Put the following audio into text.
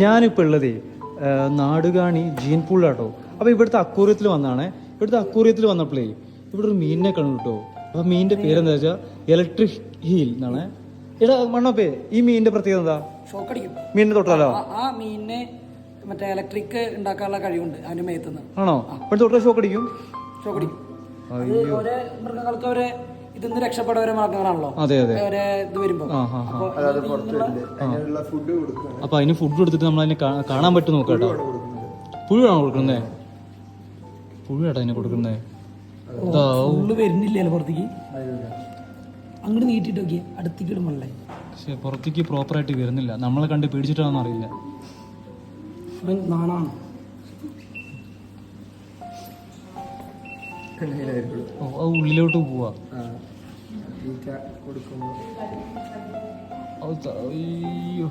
ഞാനിപ്പോൾ ഉള്ളതേ നാടുകാണി ജീൻ പൂളിലാട്ടോ. അപ്പോൾ ഇവിടുത്തെ അക്കൂറിയത്തിൽ വന്നാണ്. ഇവിടുത്തെ അക്കൂറിയത്തിൽ വന്നപ്പോഴേ ഇവിടെ ഒരു മീനിനെ കണ്ടു കേട്ടോ. അപ്പോൾ മീനിൻ്റെ പേരെന്താ വെച്ചാൽ ഇലക്ട്രിക് ഹീൽ എന്നാണ്. എടാ മണ്ണപ്പേ, ഈ മീനിന്റെ പ്രത്യേകത എന്താ? ഷോക്കടിക്കും. മീനിനെ തൊട്ടാലോ? ആ മീനിനെ മറ്റേ ഇലക്ട്രിക് ഉണ്ടാക്കാനുള്ള കഴിവുണ്ട് അതിന് മേത്തുനിന്ന്. ആണോ? അപ്പോൾ തൊട്ടാൽ ഷോക്കടിക്കും. ഷോക്കടിക്കും. ഓരോ മൃഗങ്ങൾക്ക് അവരെ ഇതിന്ന് രക്ഷപ്പെടുന്ന മാർഗങ്ങളാണല്ലോ. അതെ അതെ. ഇത് വരുമ്പോ അപ്പൊ അതിന് ഫുഡ് കൊടുത്തിട്ട് നമ്മൾ അതിനെ കാണാൻ പറ്റും നോക്കാട്ടോ. പുഴുവാണോ കൊടുക്കുന്നേ? പുഴുവാട്ടോ അതിനെ കൊടുക്കുന്നേ. വരുന്നില്ലല്ലോ പുറത്തേക്ക്. അങ്ങോട്ട് നീട്ടിട്ട് നോക്കിയേ, അടുത്തേക്ക് ഇടുമ്പോഴേ. പക്ഷെ പുറത്തേക്ക് പ്രോപ്പറായിട്ട് വരുന്നില്ല. നമ്മളെ കണ്ട് പേടിച്ചിട്ടാണെന്ന് അറിയില്ല. നാണാണ്. ഉള്ളിലോട്ട് പോവാ. അയ്യോ